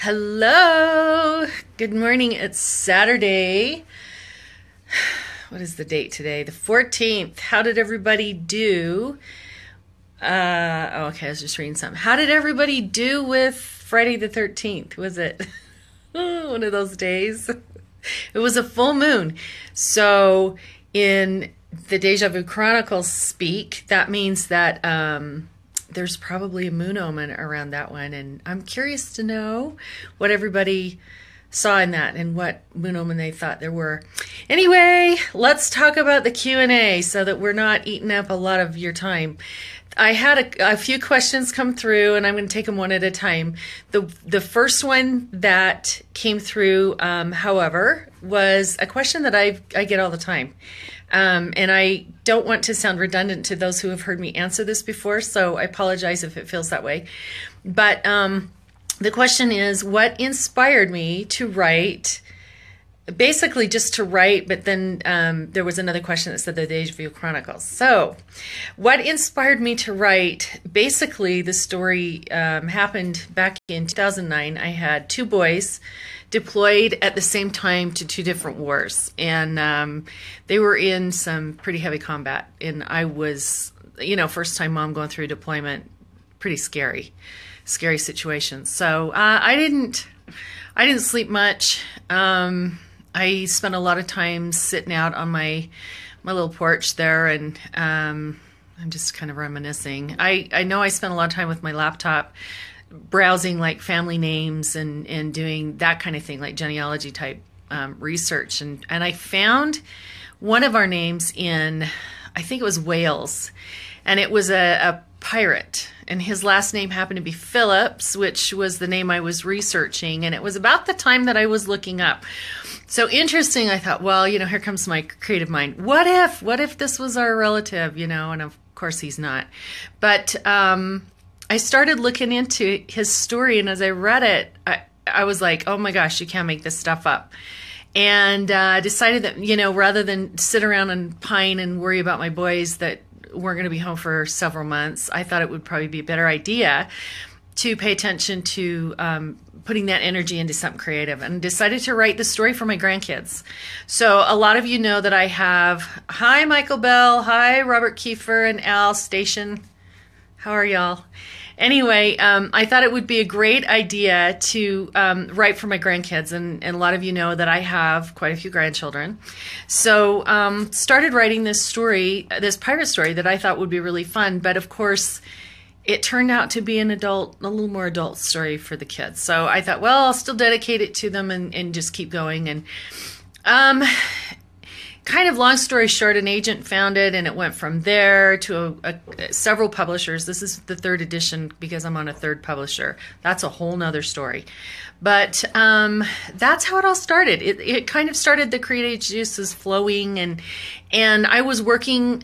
Hello. Good morning. It's Saturday. What is the date today? The 14th. How did everybody do? Okay, I was just reading something. How did everybody do with Friday the 13th? Was it one of those days? It was a full moon. So in the Deja Vu Chronicles speak, that means that there's probably a moon omen around that one, and I'm curious to know what everybody saw in that and what moon omen they thought there were. Anyway, let's talk about the Q&A so that we're not eating up a lot of your time. I had a few questions come through, and I'm going to take them one at a time. The first one that came through, however, was a question that I get all the time. And I don't want to sound redundant to those who have heard me answer this before, so I apologize if it feels that way. But the question is, what inspired me to write, basically just to write, but then there was another question that said the Deja Vu Chronicles. So what inspired me to write, basically the story happened back in 2009. I had two boys deployed at the same time to two different wars, and they were in some pretty heavy combat, and I was, first time mom going through deployment, pretty scary situation. So I didn't sleep much. I spent a lot of time sitting out on my little porch there, and I'm just kind of reminiscing. I know I spent a lot of time with my laptop browsing like family names and doing that kind of thing, like genealogy type research. And I found one of our names in, I think it was Wales, and it was a pirate. And his last name happened to be Phillips, which was the name I was researching. And it was about the time that I was looking up. So interesting, I thought, well, here comes my creative mind. What if this was our relative, and of course he's not. But I started looking into his story, and as I read it, I was like, oh my gosh, you can't make this stuff up. And decided that, rather than sit around and pine and worry about my boys that weren't going to be home for several months, I thought it would probably be a better idea to pay attention to putting that energy into something creative, and decided to write the story for my grandkids. So a lot of you know that I have, hi Michael Bell, hi Robert Kiefer and Al Station. How are y'all? Anyway, I thought it would be a great idea to write for my grandkids, and a lot of you know that I have quite a few grandchildren. So started writing this story, this pirate story that I thought would be really fun, but of course it turned out to be a little more adult story for the kids. So I thought, well, I'll still dedicate it to them and just keep going. And kind of long story short, an agent found it, and it went from there to several publishers. This is the third edition because I'm on a third publisher. That's a whole nother story. But that's how it all started. It kind of started, the creative juices flowing, and I was working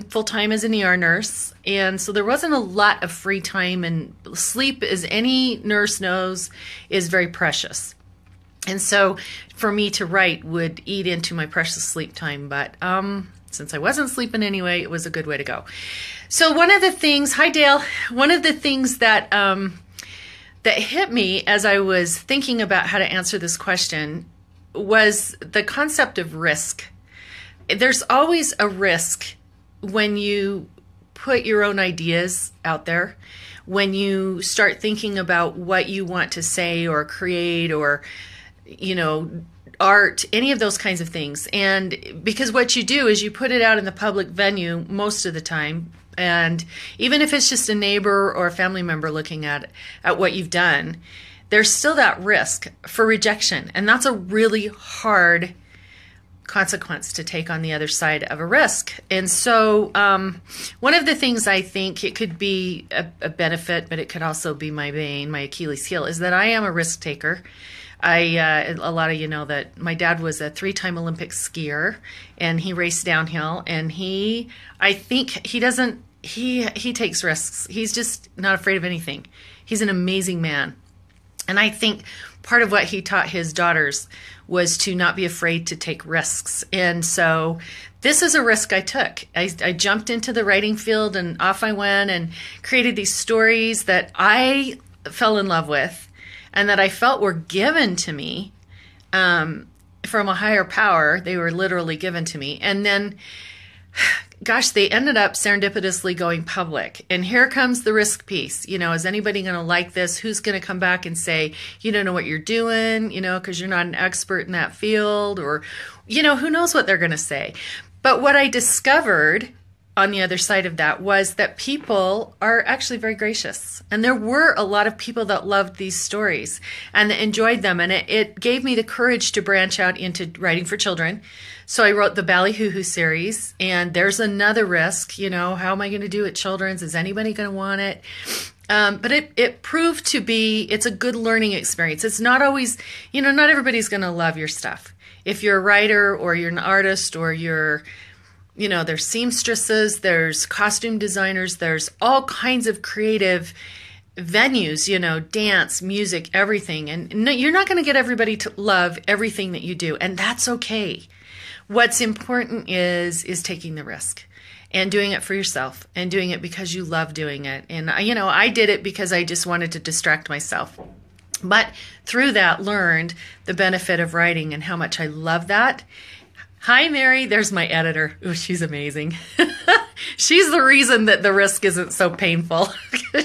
full-time as an ER nurse, and so there wasn't a lot of free time, and sleep, as any nurse knows, is very precious. And so for me to write would eat into my precious sleep time. But since I wasn't sleeping anyway, it was a good way to go. So one of the things, hi Dale, one of the things that that hit me as I was thinking about how to answer this question was the concept of risk. There's always a risk when you put your own ideas out there, when you start thinking about what you want to say or create, or art, any of those kinds of things. And because what you do is you put it out in the public venue most of the time, and even if it's just a neighbor or a family member looking at what you've done, there's still that risk for rejection, and that's a really hard consequence to take on the other side of a risk. And so one of the things I think, it could be a benefit, but it could also be my bane, my Achilles heel, is that I am a risk taker. A lot of you know that my dad was a 3-time Olympic skier, and he raced downhill, and he takes risks. He's just not afraid of anything. He's an amazing man. And I think part of what he taught his daughters was to not be afraid to take risks. And so this is a risk I took. I jumped into the writing field, and off I went and created these stories that I fell in love with. and that I felt were given to me from a higher power. They were literally given to me. And then, gosh, they ended up serendipitously going public. And here comes the risk piece. You know, is anybody going to like this? Who's going to come back and say, you don't know what you're doing, you know, because you're not an expert in that field, or, you know, who knows what they're going to say. But what I discovered on the other side of that was that people are actually very gracious. And there were a lot of people that loved these stories and that enjoyed them. And it gave me the courage to branch out into writing for children. So I wrote the Ballyhoo series, and there's another risk, you know, how am I going to do it children's? Is anybody going to want it? But it proved to be, it's a good learning experience. It's not always, you know, not everybody's going to love your stuff. If you're a writer or you're an artist or you're, you know, there's seamstresses, there's costume designers, there's all kinds of creative venues, you know, dance, music, everything. And no, you're not going to get everybody to love everything that you do, and that's okay. What's important is taking the risk and doing it for yourself and doing it because you love doing it. And, you know, I did it because I just wanted to distract myself. But through that, learned the benefit of writing and how much I love that. Hi, Mary. There's my editor. Oh, she's amazing. She's the reason that the risk isn't so painful.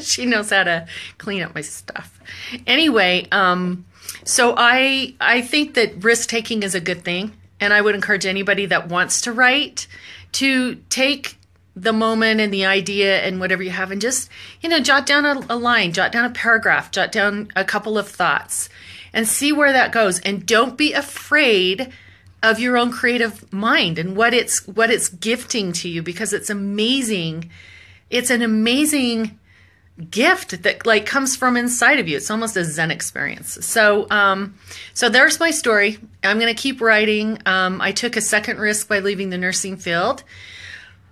She knows how to clean up my stuff. Anyway, so I think that risk taking is a good thing. And I would encourage anybody that wants to write to take the moment and the idea and whatever you have and just, you know, jot down a line, jot down a paragraph, jot down a couple of thoughts and see where that goes. And don't be afraid of your own creative mind and what it's gifting to you, because it's amazing. It's an amazing gift that like comes from inside of you. It's almost a Zen experience. So so there's my story. I'm going to keep writing. I took a second risk by leaving the nursing field,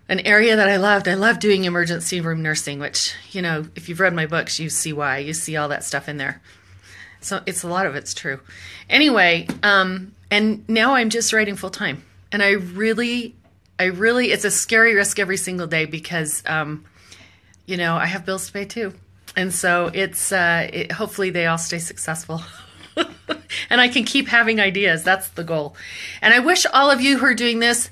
an area that I loved. I love doing emergency room nursing, which, you know, if you've read my books, you see why. You see all that stuff in there. So it's a lot of it's true. Anyway, and now I'm just writing full time. And I really, it's a scary risk every single day because, you know, I have bills to pay too. And so it's, hopefully they all stay successful. And I can keep having ideas. That's the goal. And I wish all of you who are doing this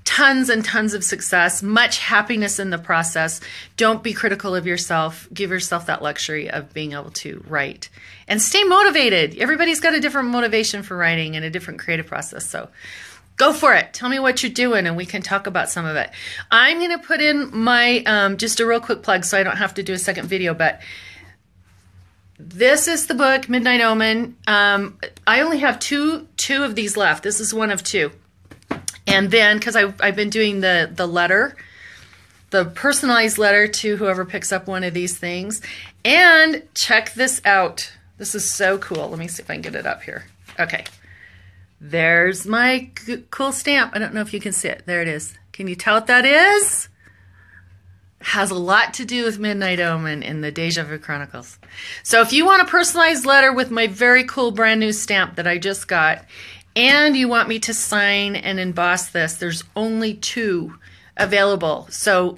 tons and tons of success, much happiness in the process. Don't be critical of yourself. Give yourself that luxury of being able to write and stay motivated. Everybody's got a different motivation for writing and a different creative process. So go for it. Tell me what you're doing and we can talk about some of it. I'm going to put in my, just a real quick plug so I don't have to do a second video, but this is the book, Midnight Omen. I only have two of these left. This is one of two. And then, because I've been doing the letter, the personalized letter to whoever picks up one of these things. And check this out. This is so cool. Let me see if I can get it up here. Okay. There's my cool stamp. I don't know if you can see it. There it is. Can you tell what that is? Has a lot to do with Midnight Omen in the Deja Vu Chronicles. So if you want a personalized letter with my very cool brand new stamp that I just got, and you want me to sign and emboss this, there's only 2 available. So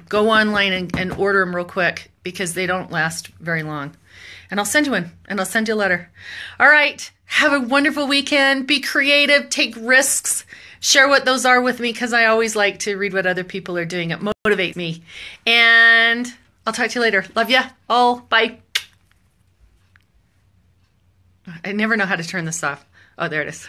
go online and order them real quick because they don't last very long. And I'll send you one, and I'll send you a letter. All right, have a wonderful weekend. Be creative, take risks. Share what those are with me because I always like to read what other people are doing. It motivates me. And I'll talk to you later. Love ya all. Bye. I never know how to turn this off. Oh, there it is.